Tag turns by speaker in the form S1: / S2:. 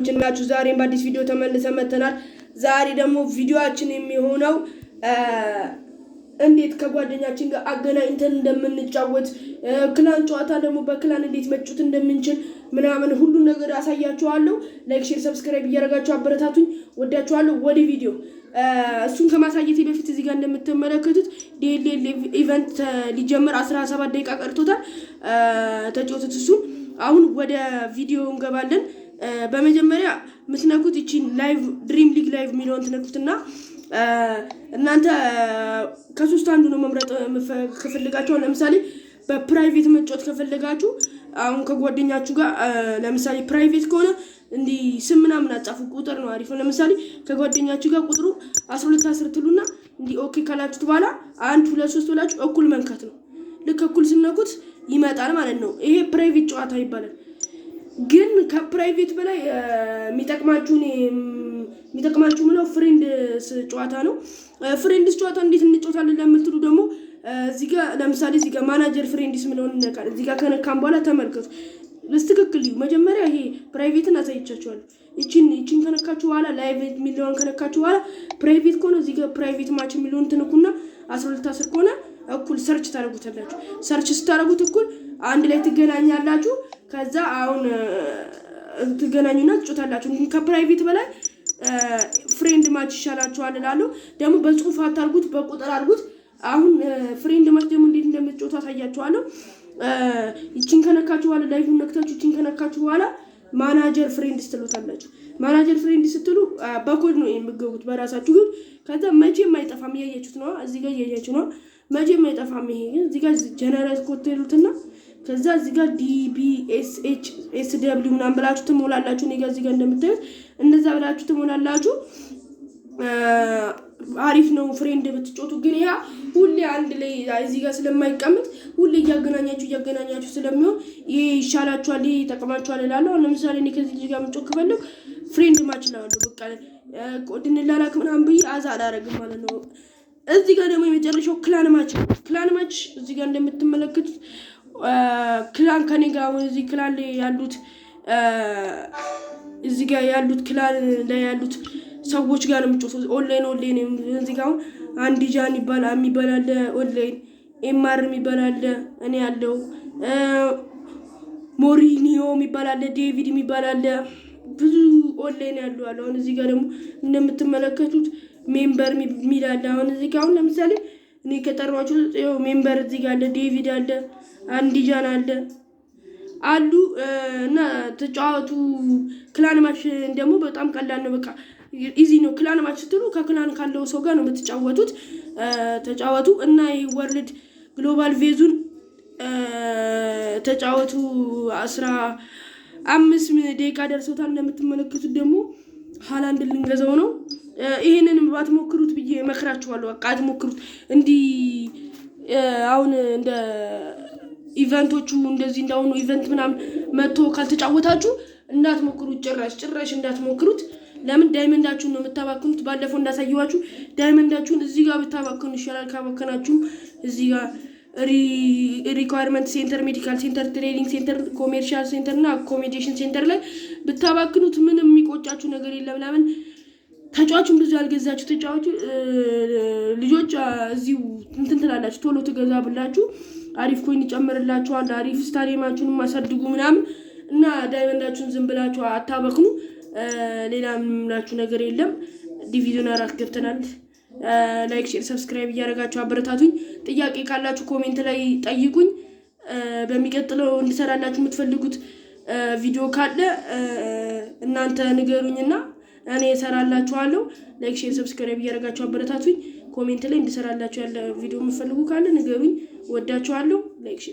S1: ጭናችሁ ዛሬም በአዲስ ቪዲዮ ተመልሰን መጥተናል። ዛሬ ደግሞ ቪዲዮአችን የሚሆነው እንዴት ከጓደኛችን ጋር አገናኝተን እንደምንጫወት ክላን ጨዋታ ደግሞ በክላን እንዴት መጫወት እንደምንችል ምናምን ሁሉ ነገር አሳያችኋለሁ። ላይክ፣ ሼር፣ ሰብስክራይብ እያደረጋችሁ አበረታቱኝ። ወዳችኋለሁ። ወደ ቪዲዮ እሱን ከማሳየቴ በፊት እዚህ ጋር እንደምትመለከቱት ዲኤልኤል ኢቨንት ሊጀምር 17 ደቂቃ ቀርቶታል። ተጫወቱት። እሱን አሁን ወደ ቪዲዮ እንገባለን። በመጀመሪያ ምትነኩት እቺን ላይቭ ድሪም ሊግ ላይቭ ሚሊዮን ትነኩትና እናንተ ከሶስት አንዱ ነው መምረጥ ከፈለጋችሁ። ለምሳሌ በፕራይቬት መጫወት ከፈለጋችሁ አሁን ከጓደኛችሁ ጋር ለምሳሌ ፕራይቬት ከሆነ እንዲ ስም ምናምን አጻፉ፣ ቁጥር ነው አሪፍ ነው። ለምሳሌ ከጓደኛችሁ ጋር ቁጥሩ 12 ትሉና እንዲ ኦኬ ካላችሁት በኋላ 1 2 3 ብላችሁ እኩል መንካት ነው። ልክ እኩል ስነኩት ይመጣል ማለት ነው። ይሄ ፕራይቬት ጨዋታ ይባላል። ግን ከፕራይቬት በላይ የሚጠቅማችሁ ምለው ፍሬንድስ ጨዋታ ነው። ፍሬንድስ ጨዋታ እንዴት እንጫወታለን ለምትሉ ደግሞ እዚህ ጋር ለምሳሌ እዚህ ጋር ማናጀር ፍሬንድስ ምለውን እንነካል። እዚህ ጋር ከነካም በኋላ ተመልከቱ በስትክክል ይሁ መጀመሪያ ይሄ ፕራይቬትን አሳይቻችኋለሁ። እቺን ከነካችሁ በኋላ ላይቭ ሚሊዮን ከነካችሁ በኋላ ፕራይቬት ከሆነ እዚህ ጋር ፕራይቬት ማች ሚሊዮን ትነኩና 12 ከሆነ እኩል ሰርች ታደርጉታላችሁ። ሰርች ስታደርጉት እኩል አንድ ላይ ትገናኛላችሁ። ከዛ አሁን ትገናኙና ትጫወታላችሁ። ከፕራይቬት በላይ ፍሬንድ ማች ይሻላችኋል እላለሁ። ደግሞ በጽሁፍ አታርጉት፣ በቁጥር አድርጉት። አሁን ፍሬንድ ማች ደግሞ እንዴት እንደምትጫወቱ አሳያችኋለሁ። እቺን ከነካችሁ በኋላ ላይቭን ነክታችሁ እቺን ከነካችሁ በኋላ ማናጀር ፍሬንድስ ትሉታላችሁ። ማናጀር ፍሬንድስ ስትሉ በኮድ ነው የምትገቡት በራሳችሁ ግን ከዛ መቼም አይጠፋም። ያያችሁት ነው፣ እዚህ ጋር ያያችሁ ነው። መቼም አይጠፋም። ይሄ ግን እዚህ ጋር ጀነሬት ኮድ ትሉትና ከዛ እዚህ ጋር DBSHSW ምናምን ብላችሁ ትሞላላችሁ። እኔ ጋር እዚህ ጋር እንደምታዩት እንደዛ ብላችሁ ትሞላላችሁ። አሪፍ ነው ፍሬንድ ብትጫወቱ። ግን ያ ሁሌ አንድ ላይ እዚህ ጋር ስለማይቀመጥ ሁሌ እያገናኛችሁ ስለሚሆን ይሄ ይሻላችኋል፣ ይሄ ይጠቅማችኋል እላለሁ። ለምሳሌ እኔ ከዚህ ልጅ ጋር መጫወት ከፈለኩ ፍሬንድ ማች እላለሁ። በቃ ኮድን ላላክ ምናምን ብዬ አዛ አላረግም ማለት ነው። እዚህ ጋር ደግሞ የመጨረሻው ክላን ማች ነው። ክላን ማች እዚህ ጋር እንደምትመለከቱት ክላን ከኔ ጋር እዚህ ክላን ላይ ያሉት እዚህ ጋር ያሉት ክላን ላይ ያሉት ሰዎች ጋር ነው የምጫወተው። ኦንላይን እዚህ ጋር አንድ ጃን የሚባል ኦንላይን ኤምአር የሚባል እኔ ያለው ሞሪኒዮ የሚባል ዴቪድ የሚባል ብዙ ኦንላይን ያለው አለ። አሁን እዚህ ጋር ደግሞ እንደምትመለከቱት ሜምበር የሚል አለ። አሁን እዚህ ጋር ለምሳሌ እኔ ከጠራችሁ ሜምበር እዚህ ጋር ዴቪድ አለ፣ አንድ ጃን አሉ እና ተጫዋቱ። ክላን ማች ደግሞ በጣም ቀላል ነው። በቃ ኢዚ ነው። ክላን ማች ስትሉ ከክላን ካለው ሰው ጋር ነው የምትጫወቱት። ተጫወቱ እና ወርልድ ግሎባል ቬዙን ተጫወቱ። 15 ደቂቃ ደርሶታል። እንደምትመለከቱት ደግሞ ሃላንድ ልንገዛው ነው። ይሄንንም ባትሞክሩት ብዬ መክራችኋለሁ። በቃ አትሞክሩት። እንዲህ አሁን እንደ ኢቨንቶቹ እንደዚህ እንዳሁኑ ኢቨንት ምናምን መጥቶ ካልተጫወታችሁ እንዳትሞክሩት፣ ጭራሽ እንዳትሞክሩት። ለምን ዳይመንዳችሁን ነው የምታባክኑት። ባለፈው እንዳሳየዋችሁ ዳይመንዳችሁን እዚህ ጋር ብታባክኑ ይሻላል። ካባከናችሁ እዚህ ጋር ሪኳየርመንት ሴንተር፣ ሜዲካል ሴንተር፣ ትሬኒንግ ሴንተር፣ ኮሜርሻል ሴንተር እና አኮሞዴሽን ሴንተር ላይ ብታባክኑት ምንም የሚቆጫችሁ ነገር የለም። ለምን ተጫዋቹን ብዙ ያልገዛችሁ ተጫዋቹ ልጆች እዚሁ እንትን ትላላችሁ፣ ቶሎ ትገዛብላችሁ፣ አሪፍ ኮይን ይጨምርላችኋል። አሪፍ ስታዲየማችሁን ማሳድጉ ምናምን እና ዳይመንዳችሁን ዝም ብላችሁ አታበክኑ። ሌላ ምንምላችሁ ነገር የለም። ዲቪዥን 4 ገብተናል። ላይክ፣ ሼር፣ ሰብስክራይብ እያደረጋችሁ አበረታቱኝ። ጥያቄ ካላችሁ ኮሜንት ላይ ጠይቁኝ። በሚቀጥለው እንድሰራላችሁ የምትፈልጉት ቪዲዮ ካለ እናንተ ንገሩኝና እኔ እሰራላችኋለሁ። ላይክ፣ ሼር፣ ሰብስክራይብ እያደረጋችሁ አበረታቱኝ። ኮሜንት ላይ እንድሰራላችሁ ያለ ቪዲዮ የምትፈልጉ ካለ ንገሩኝ። ወዳችኋለሁ። ላይክ